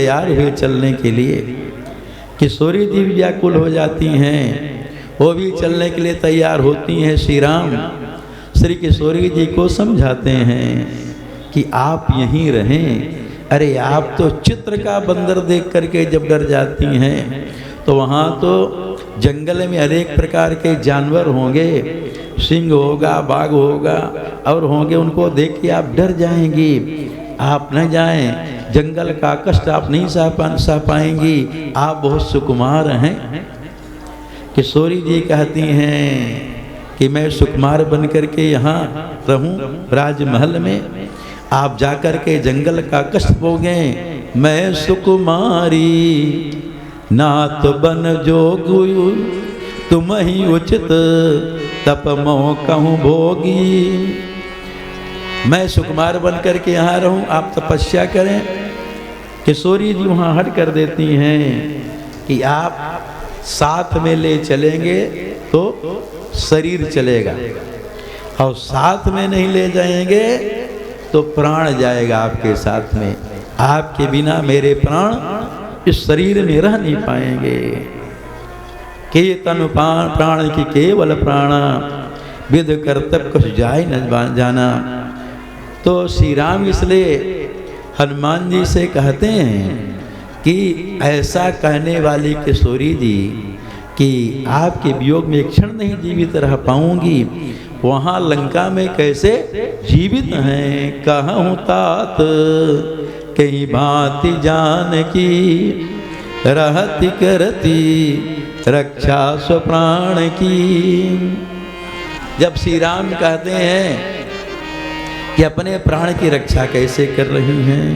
तैयार हुए चलने के लिए। किशोरी जी व्याकुल हो जाती हैं, वो भी चलने के लिए तैयार होती हैं। श्री राम श्री किशोरी जी को समझाते हैं कि आप यहीं रहें। अरे आप तो चित्र का बंदर देख करके जब डर जाती हैं तो वहाँ तो जंगल में अनेक प्रकार के जानवर होंगे, सिंह होगा, बाघ होगा और होंगे, उनको देख के आप डर जाएंगी। आप न जाएं, जंगल का कष्ट आप नहीं सह पाएंगी, आप बहुत सुकुमार हैं। किशोरी जी कहती हैं कि मैं सुकुमार बन करके यहाँ रहूं राजमहल में, आप जाकर के जंगल का कष्ट भोगें। मैं सुकुमारी नात बन जोगु, तुम ही उचित तप मोह कहूँ भोगी। मैं सुकुमार बन करके यहाँ रहूं, आप तपस्या करें। किशोरी जी वहाँ हट कर देती हैं कि आप साथ में ले चलेंगे तो शरीर चलेगा, और साथ में नहीं ले जाएंगे तो प्राण जाएगा आपके साथ में। आपके बिना मेरे प्राण इस शरीर में रह नहीं पाएंगे। के तनु प्राण की केवल प्राणा, विद कर्तव्य कुछ जाए न जाना। तो श्री राम इसलिए हनुमान जी से कहते हैं कि ऐसा कहने वाली किशोरी जी कि आपके वियोग में एक क्षण नहीं जीवित रह पाऊंगी, वहाँ लंका में कैसे जीवित हैं। कहूँ तात कहीं भांति जान की, रहती करती रक्षा स्वप्राण की। जब श्री राम कहते हैं कि अपने प्राण की रक्षा कैसे कर रही हैं,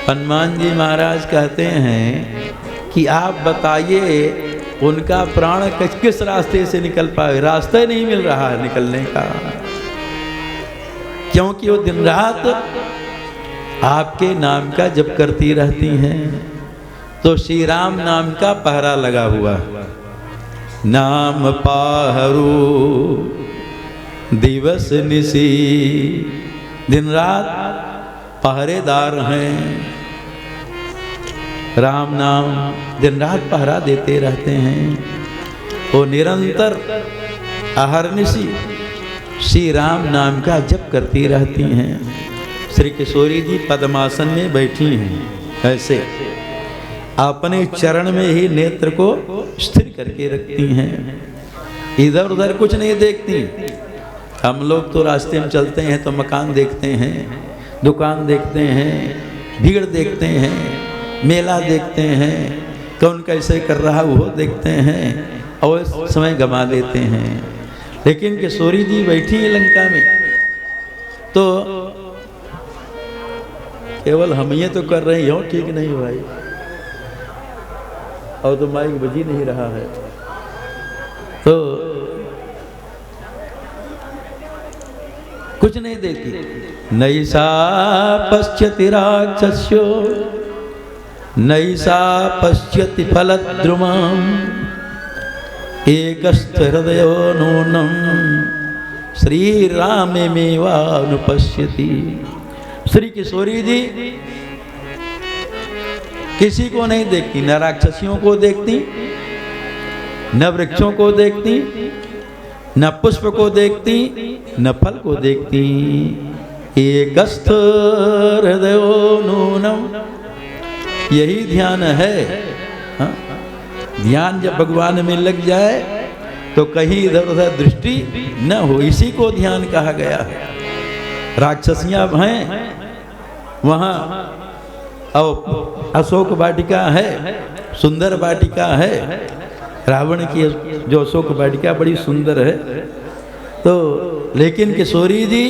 हनुमान जी महाराज कहते हैं कि आप बताइए उनका प्राण किस रास्ते से निकल पाए। रास्ता नहीं मिल रहा है निकलने का, क्योंकि वो दिन रात आपके नाम का जप करती रहती हैं। तो श्री राम नाम का पहरा लगा हुआ, नाम पाहरू दिवस निसी, दिन रात पहरेदार हैं। राम नाम दिन रात पहरा देते रहते हैं। वो निरंतर अहर्निशी श्री राम नाम का जप करती रहती हैं। श्री किशोरी जी पद्मासन में बैठी हैं, ऐसे अपने चरण में ही नेत्र को स्थिर करके रखती हैं, इधर उधर कुछ नहीं देखती। हम लोग तो रास्ते में चलते हैं तो मकान देखते हैं, दुकान देखते हैं, भीड़ देखते हैं, मेला देखते हैं, कौन कैसे कर रहा वो देखते हैं और समय गंवा देते हैं। लेकिन किशोरी जी बैठी है लंका में, तो केवल हम ये तो कर रहे हो, ठीक नहीं भाई, और तो माइक बज ही नहीं रहा है। तो कुछ नहीं देखती। नैसा पश्यति राक्षस्यो नैसा पश्यति फलद्रुमां, एकस्थ हृदयो नूनं श्रीरामेमेवानुपश्यति। श्री किशोरी जी किसी को नहीं देखती, न राक्षसियों को देखती, न वृक्षों को देखती, न पुष्प को देखती, न फल को देखती। एकस्थ हृदयो नूनं, यही ध्यान है। हाँ? ध्यान जब भगवान में लग जाए तो कहीं इधर उधर दृष्टि न हो, इसी को ध्यान कहा गया है। राक्षसियां हैं वहाँ, और अशोक वाटिका है, सुंदर वाटिका है। रावण की जो अशोक वाटिका बड़ी सुंदर है। तो लेकिन किशोरी जी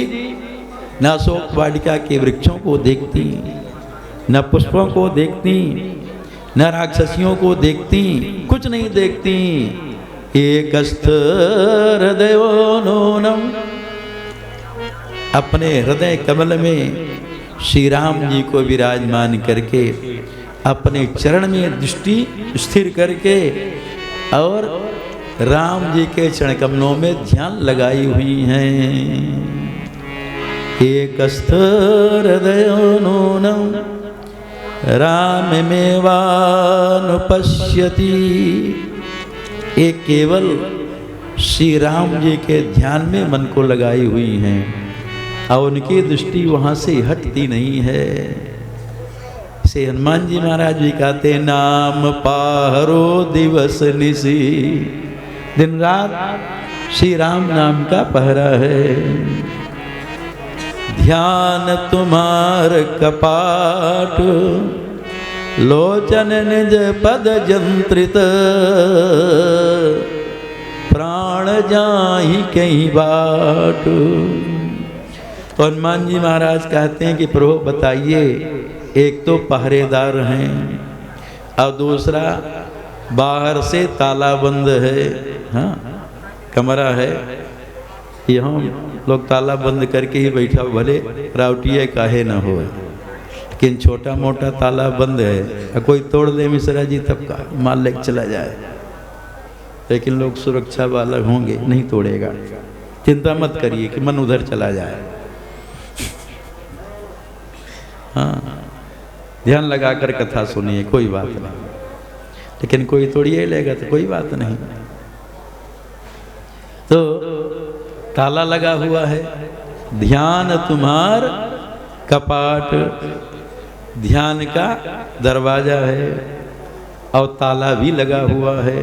न अशोक वाटिका के वृक्षों को देखती, न पुष्पों को देखती, न राक्षसियों को देखती, कुछ नहीं देखती। एकस्थ हृदयो नूनं, अपने हृदय कमल में श्री राम जी को विराजमान करके अपने चरण में दृष्टि स्थिर करके और राम जी के चरण कमलों में ध्यान लगाई हुई हैं। एकस्थ हृदयो नूनं राममेवानुपश्यति। ये केवल श्री राम जी के ध्यान में मन को लगाई हुई हैं और उनकी दृष्टि वहाँ से हटती नहीं है। से हनुमान जी महाराज भी कहते नाम पाहरो दिवस निसी, दिन रात श्री राम नाम का पहरा है। ध्यान तुम्हार कपाट, लोचन निज पद जंत्रित, प्राण जाहि कहीं बाट। तो हनुमान जी महाराज कहते हैं कि प्रभु बताइए, एक तो पहरेदार हैं और दूसरा बाहर से ताला बंद है। हाँ, कमरा है, यहाँ लोग ताला बंद करके ही बैठा, भले राउटिया काहे ना हो, लेकिन छोटा मोटा ताला बंद है, कोई तोड़ दे मिश्रा जी तब का माल लेके चला जाए, लेकिन लोग सुरक्षा वाला होंगे, नहीं तोड़ेगा। चिंता मत करिए कि मन उधर चला जाए। हाँ, ध्यान लगाकर कथा सुनिए, कोई बात नहीं, लेकिन कोई तोड़िए लेगा तो कोई बात नहीं। तो ताला लगा हुआ है, ध्यान तुम्हार कपाट, ध्यान का दरवाजा है और ताला भी लगा हुआ है।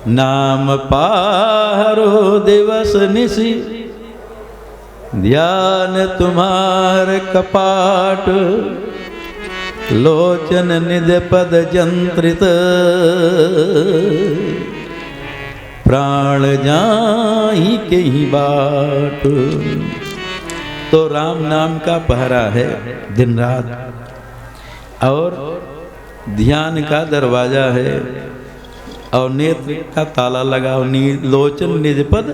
नाम पाहरो दिवस निसी, ध्यान तुम्हार कपाट, लोचन निज पद जंत्रित, प्राण जाहि कहीं बाट। तो राम नाम का पहरा है दिन रात और ध्यान का दरवाजा है और नेत्र का ताला लगा, लोचन निज पद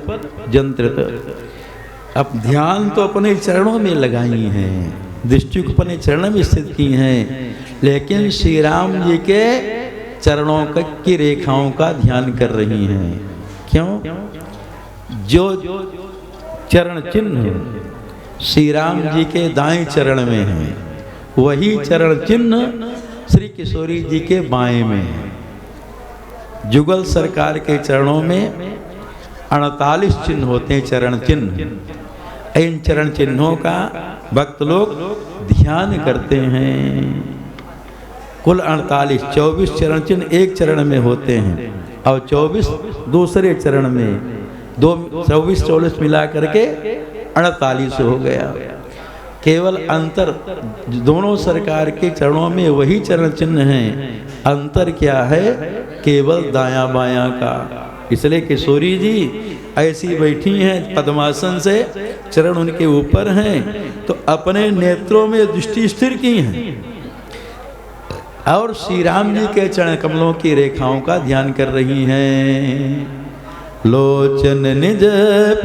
जंत्रित। अब ध्यान तो अपने चरणों में लगाई हैं, दृष्टि को अपने चरण में स्थित की हैं, लेकिन श्री राम जी के चरणों की रेखाओं का ध्यान कर रही हैं। क्यों? जो चरण चिन्ह श्री राम जी के दाएं चरण में है, वही चरण चिन्ह श्री किशोरी जी के बाएं में है। जुगल सरकार के चरणों में 48 चिन्ह होते हैं, चरण चिन्ह। इन चरण चिन्हों का भक्त लोग ध्यान करते हैं। कुल 48, 24 चरण चिन्ह एक चरण में होते हैं और 24 दूसरे चरण में, 24 मिला करके 48 हो गया। केवल अंतर दोनों सरकार के चरणों में वही चरण चिन्ह हैं, अंतर क्या है? केवल दायां बायां का। इसलिए किशोरी जी ऐसी बैठी हैं पद्मासन से, चरण उनके ऊपर हैं, तो अपने नेत्रों में दृष्टि स्थिर की हैं और श्री राम जी के चरण कमलों की रेखाओं का ध्यान कर रही हैं। लोचन निज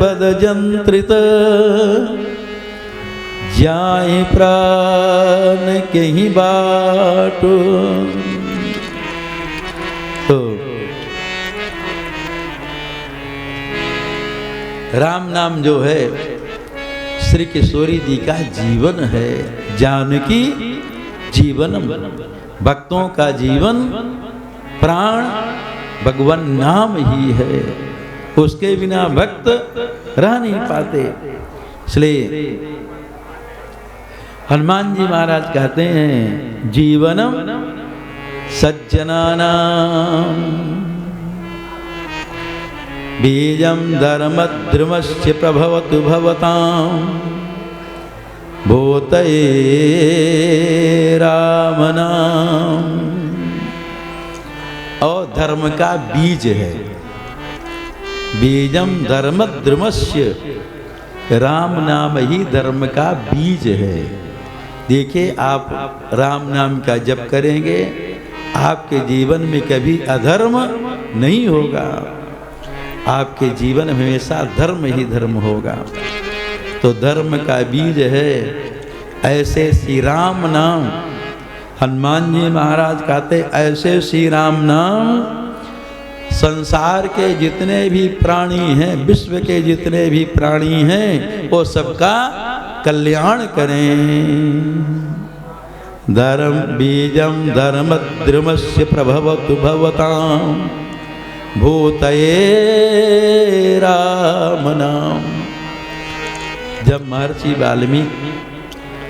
पद जंत्रित, जाए प्राण कहीं बाट। तो राम नाम जो है श्री किशोरी जी का जीवन है। जानकी जीवनम, भक्तों का जीवन प्राण भगवान नाम ही है, उसके बिना भक्त रह नहीं पाते। इसलिए हनुमान जी महाराज कहते हैं जीवनम सज्जनानां बीजं धर्मद्रुमस्य प्रभवतु भवतां भूतये राम नाम। और धर्म का बीज है, बीजम धर्मद्रुमस्य, राम नाम ही धर्म का बीज है। देखिए, आप राम नाम का जप करेंगे, आपके जीवन में कभी अधर्म नहीं होगा, आपके जीवन में हमेशा धर्म ही धर्म होगा। तो धर्म का बीज है। ऐसे श्री राम नाम, हनुमान जी महाराज कहते ऐसे श्री राम नाम संसार के जितने भी प्राणी हैं, विश्व के जितने भी प्राणी हैं, वो सबका कल्याण करें। धर्म बीजम धर्मद्रुमस्य प्रभवतु भवतां भूतये राम नाम। जब महर्षि वाल्मीकि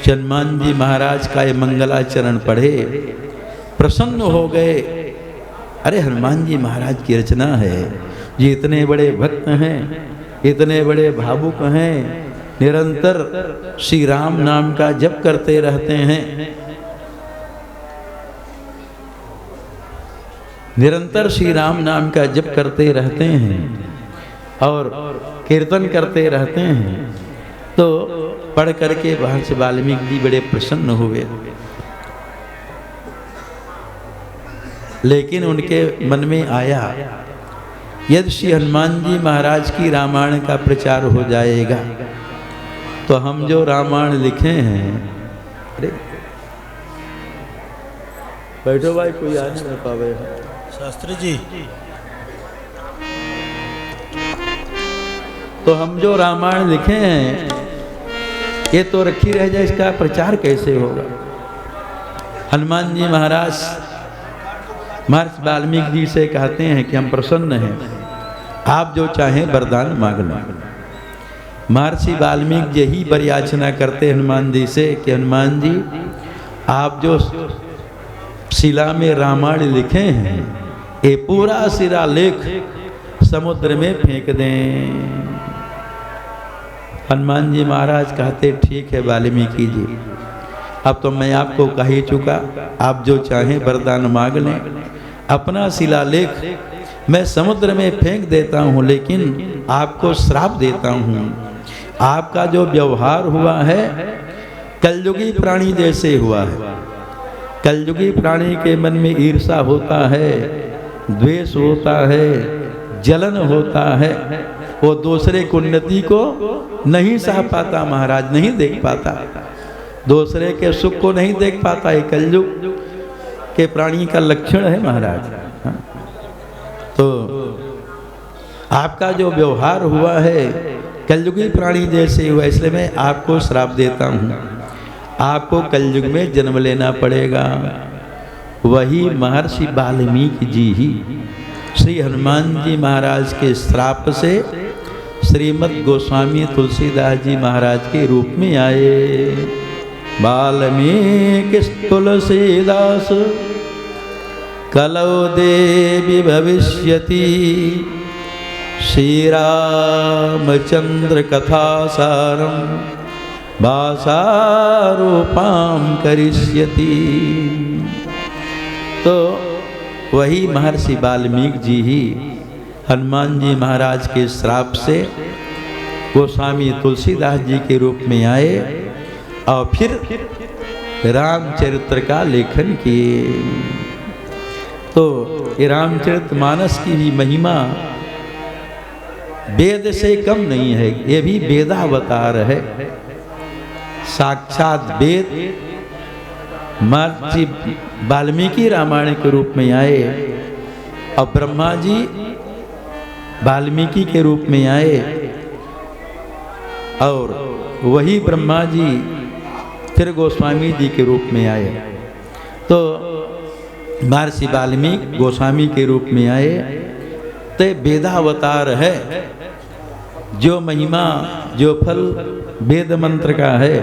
हनुमान जी महाराज का ये मंगलाचरण पढ़े, प्रसन्न हो गए। अरे हनुमान जी महाराज की रचना है, ये इतने बड़े भक्त हैं, इतने बड़े भावुक हैं, निरंतर श्री राम नाम का जप करते रहते हैं, निरंतर श्री राम नाम का जप करते रहते हैं और कीर्तन करते रहते हैं। तो पढ़ करके महर्षि वाल्मीकि जी बड़े प्रसन्न हुए। लेकिन उनके मन में आया, यदि श्री हनुमान जी महाराज की रामायण का प्रचार हो जाएगा तो हम जो रामायण लिखे हैं, अरे बैठो भाई, कोई आ नहीं पावे शास्त्री जी, तो हम जो रामायण लिखे हैं ये तो रखी रह जाए, इसका प्रचार कैसे होगा। हनुमान जी महाराज महर्षि वाल्मीकि जी से कहते हैं कि हम प्रसन्न हैं, आप जो चाहें वरदान मांग लो। महर्षि वाल्मीकि यही वरयाचना करते हनुमान जी से कि हनुमान जी आप जो शिला में रामायण लिखे हैं ये पूरा शिलालेख समुद्र में फेंक दें। हनुमान जी महाराज कहते ठीक है वाल्मीकि जी, अब तो मैं आपको कह ही चुका, आप जो चाहें वरदान मांग लें। अपना शिलालेख मैं समुद्र में फेंक देता हूँ, लेकिन आपको श्राप देता हूँ। आपका जो व्यवहार हुआ है कलयुगी प्राणी जैसे हुआ है। कलयुगी प्राणी के मन में ईर्षा होता है, द्वेष होता है, जलन होता है, वो दूसरे की उन्नति को नहीं सह पाता महाराज, नहीं देख पाता, दूसरे के सुख को नहीं देख पाता। ये कलयुग के प्राणी का लक्षण है महाराज। तो आपका जो व्यवहार हुआ है कलयुगी प्राणी जैसे हुआ, इसलिए मैं आपको श्राप देता हूँ, आपको कलयुग में जन्म लेना पड़ेगा। वही महर्षि वाल्मीकि जी ही श्री हनुमान जी महाराज के श्राप से श्रीमद् गोस्वामी तुलसीदास जी महाराज के रूप में आए। वाल्मीकि तुलसीदास कलौ देवी भविष्यति, श्री रामचंद्र कथा सारम भाषारूपां करिष्यति। तो वही महर्षि वाल्मीकि जी ही हनुमान जी महाराज के श्राप से गोस्वामी तुलसीदास जी के रूप में आए और फिर रामचरित्र का लेखन किए। तो ये रामचरितमानस की भी महिमा वेद से कम नहीं है, ये भी वेदावतार है। साक्षात वेद महर्षि वाल्मीकि रामायण के रूप में आए और ब्रह्मा जी वाल्मीकि के रूप में आए और वही ब्रह्मा जी फिर गोस्वामी जी के रूप में आए। तो महर्षि वाल्मीकि गोस्वामी के रूप में आए तो वेदावतार है। जो महिमा जो फल वेद मंत्र का है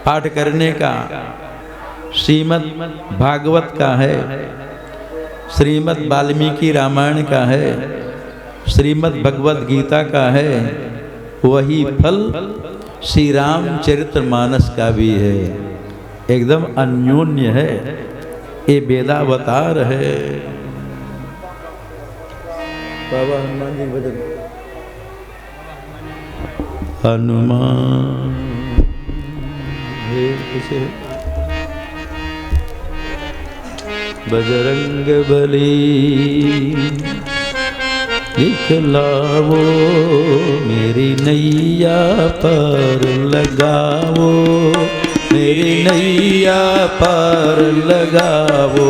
पाठ करने का, श्रीमद् भागवत का है, श्रीमद् वाल्मीकि रामायण का है, श्रीमद् भगवत गीता का है, वही फल श्री रामचरितमानस का भी है। एकदम अन्योन्य है, ये वेदावतार है। बाबा हनुमान जी भजन। हनुमान बजरंग बली दिखलाओ, मेरी नैया पर लगाओ, मेरी नैया पर लगाओ।